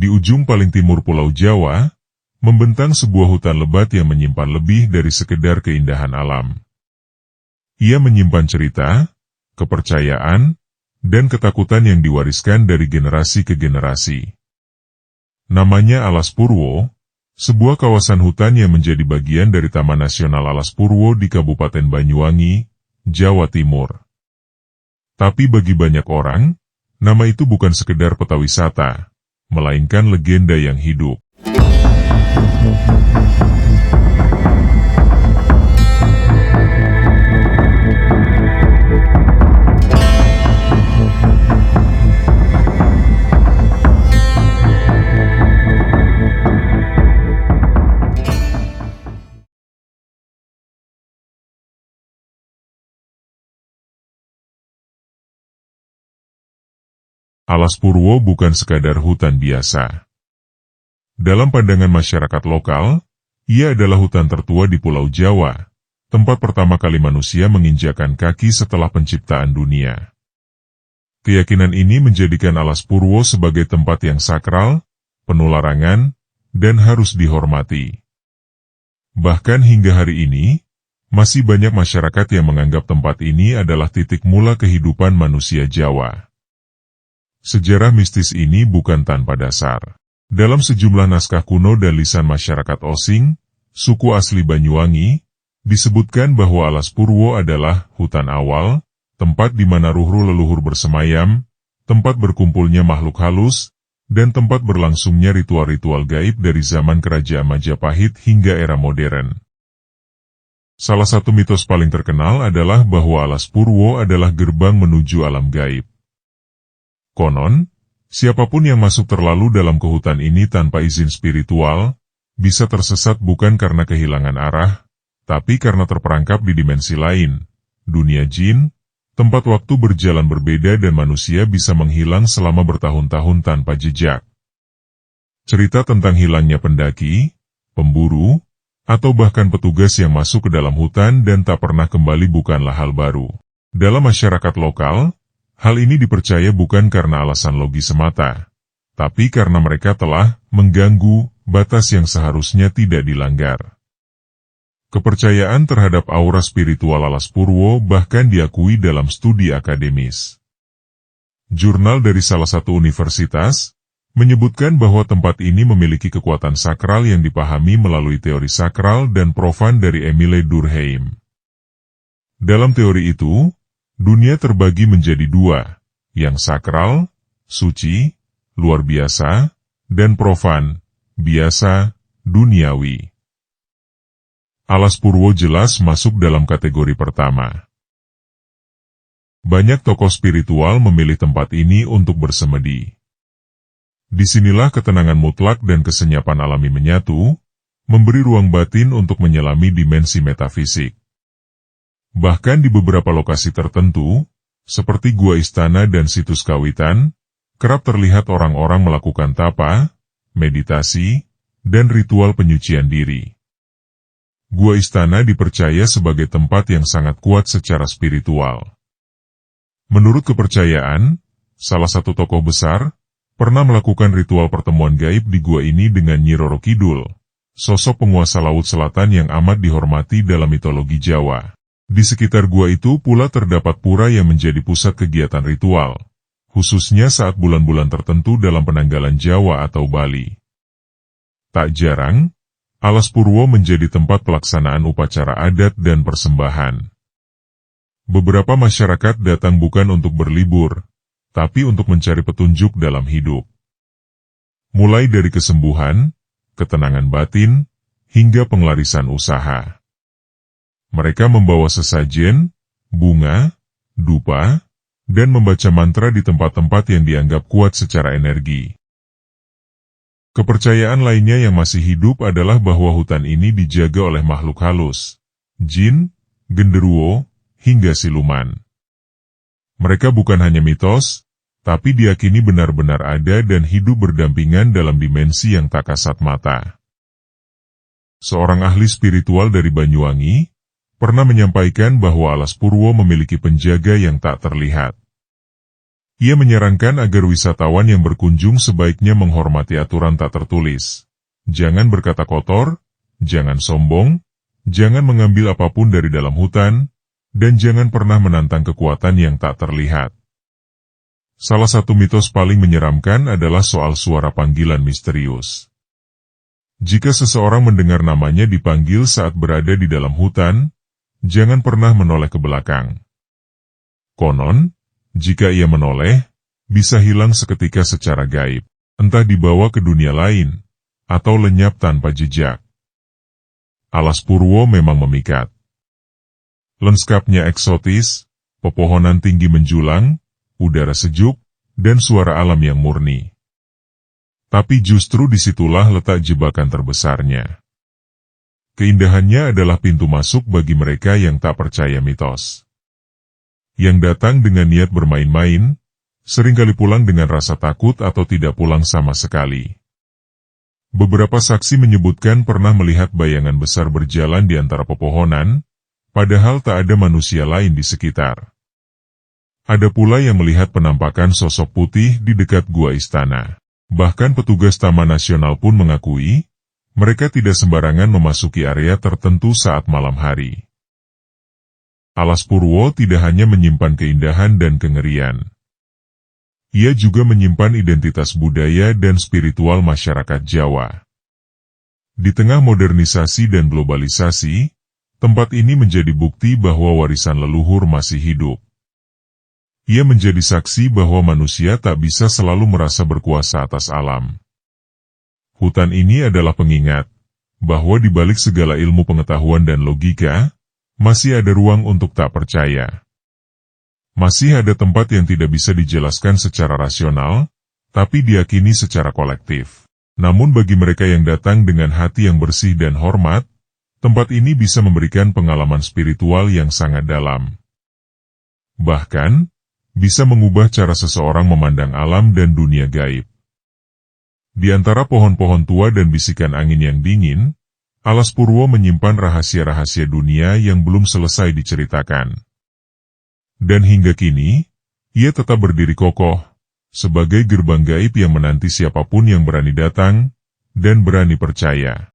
Di ujung paling timur Pulau Jawa, membentang sebuah hutan lebat yang menyimpan lebih dari sekedar keindahan alam. Ia menyimpan cerita, kepercayaan, dan ketakutan yang diwariskan dari generasi ke generasi. Namanya Alas Purwo, sebuah kawasan hutan yang menjadi bagian dari Taman Nasional Alas Purwo di Kabupaten Banyuwangi, Jawa Timur. Tapi bagi banyak orang, nama itu bukan sekedar peta wisata, melainkan legenda yang hidup. Alas Purwo bukan sekadar hutan biasa. Dalam pandangan masyarakat lokal, ia adalah hutan tertua di Pulau Jawa, tempat pertama kali manusia menginjakkan kaki setelah penciptaan dunia. Keyakinan ini menjadikan Alas Purwo sebagai tempat yang sakral, penuh larangan, dan harus dihormati. Bahkan hingga hari ini, masih banyak masyarakat yang menganggap tempat ini adalah titik mula kehidupan manusia Jawa. Sejarah mistis ini bukan tanpa dasar. Dalam sejumlah naskah kuno dan lisan masyarakat Osing, suku asli Banyuwangi, disebutkan bahwa Alas Purwo adalah hutan awal, tempat di mana ruh-ruh leluhur bersemayam, tempat berkumpulnya makhluk halus, dan tempat berlangsungnya ritual-ritual gaib dari zaman kerajaan Majapahit hingga era modern. Salah satu mitos paling terkenal adalah bahwa Alas Purwo adalah gerbang menuju alam gaib. Konon, siapapun yang masuk terlalu dalam ke hutan ini tanpa izin spiritual, bisa tersesat bukan karena kehilangan arah, tapi karena terperangkap di dimensi lain, dunia jin, tempat waktu berjalan berbeda dan manusia bisa menghilang selama bertahun-tahun tanpa jejak. Cerita tentang hilangnya pendaki, pemburu, atau bahkan petugas yang masuk ke dalam hutan dan tak pernah kembali bukanlah hal baru. Dalam masyarakat lokal, hal ini dipercaya bukan karena alasan logis semata, tapi karena mereka telah mengganggu batas yang seharusnya tidak dilanggar. Kepercayaan terhadap aura spiritual Alas Purwo bahkan diakui dalam studi akademis. Jurnal dari salah satu universitas menyebutkan bahwa tempat ini memiliki kekuatan sakral yang dipahami melalui teori sakral dan profan dari Emile Durkheim. Dalam teori itu, dunia terbagi menjadi dua, yang sakral, suci, luar biasa, dan profan, biasa, duniawi. Alas Purwo jelas masuk dalam kategori pertama. Banyak tokoh spiritual memilih tempat ini untuk bersemedi. Disinilah ketenangan mutlak dan kesenyapan alami menyatu, memberi ruang batin untuk menyelami dimensi metafisik. Bahkan di beberapa lokasi tertentu, seperti Gua Istana dan Situs Kawitan, kerap terlihat orang-orang melakukan tapa, meditasi, dan ritual penyucian diri. Gua Istana dipercaya sebagai tempat yang sangat kuat secara spiritual. Menurut kepercayaan, salah satu tokoh besar pernah melakukan ritual pertemuan gaib di gua ini dengan Nyi Roro Kidul, sosok penguasa Laut Selatan yang amat dihormati dalam mitologi Jawa. Di sekitar gua itu pula terdapat pura yang menjadi pusat kegiatan ritual, khususnya saat bulan-bulan tertentu dalam penanggalan Jawa atau Bali. Tak jarang, Alas Purwo menjadi tempat pelaksanaan upacara adat dan persembahan. Beberapa masyarakat datang bukan untuk berlibur, tapi untuk mencari petunjuk dalam hidup. Mulai dari kesembuhan, ketenangan batin, hingga penglarisan usaha. Mereka membawa sesajen, bunga, dupa, dan membaca mantra di tempat-tempat yang dianggap kuat secara energi. Kepercayaan lainnya yang masih hidup adalah bahwa hutan ini dijaga oleh makhluk halus, jin, genderuwo, hingga siluman. Mereka bukan hanya mitos, tapi diyakini benar-benar ada dan hidup berdampingan dalam dimensi yang tak kasat mata. Seorang ahli spiritual dari Banyuwangi pernah menyampaikan bahwa Alas Purwo memiliki penjaga yang tak terlihat. Ia menyarankan agar wisatawan yang berkunjung sebaiknya menghormati aturan tak tertulis. Jangan berkata kotor, jangan sombong, jangan mengambil apapun dari dalam hutan, dan jangan pernah menantang kekuatan yang tak terlihat. Salah satu mitos paling menyeramkan adalah soal suara panggilan misterius. Jika seseorang mendengar namanya dipanggil saat berada di dalam hutan, jangan pernah menoleh ke belakang. Konon, jika ia menoleh, bisa hilang seketika secara gaib, entah dibawa ke dunia lain, atau lenyap tanpa jejak. Alas Purwo memang memikat. Lanskapnya eksotis, pepohonan tinggi menjulang, udara sejuk, dan suara alam yang murni. Tapi justru disitulah letak jebakan terbesarnya. Keindahannya adalah pintu masuk bagi mereka yang tak percaya mitos. Yang datang dengan niat bermain-main, seringkali pulang dengan rasa takut atau tidak pulang sama sekali. Beberapa saksi menyebutkan pernah melihat bayangan besar berjalan di antara pepohonan, padahal tak ada manusia lain di sekitar. Ada pula yang melihat penampakan sosok putih di dekat gua istana. Bahkan petugas Taman Nasional pun mengakui, mereka tidak sembarangan memasuki area tertentu saat malam hari. Alas Purwo tidak hanya menyimpan keindahan dan kengerian. Ia juga menyimpan identitas budaya dan spiritual masyarakat Jawa. Di tengah modernisasi dan globalisasi, tempat ini menjadi bukti bahwa warisan leluhur masih hidup. Ia menjadi saksi bahwa manusia tak bisa selalu merasa berkuasa atas alam. Hutan ini adalah pengingat bahwa di balik segala ilmu pengetahuan dan logika, masih ada ruang untuk tak percaya. Masih ada tempat yang tidak bisa dijelaskan secara rasional, tapi diyakini secara kolektif. Namun bagi mereka yang datang dengan hati yang bersih dan hormat, tempat ini bisa memberikan pengalaman spiritual yang sangat dalam. Bahkan, bisa mengubah cara seseorang memandang alam dan dunia gaib. Di antara pohon-pohon tua dan bisikan angin yang dingin, Alas Purwo menyimpan rahasia-rahasia dunia yang belum selesai diceritakan. Dan hingga kini, ia tetap berdiri kokoh, sebagai gerbang gaib yang menanti siapapun yang berani datang, dan berani percaya.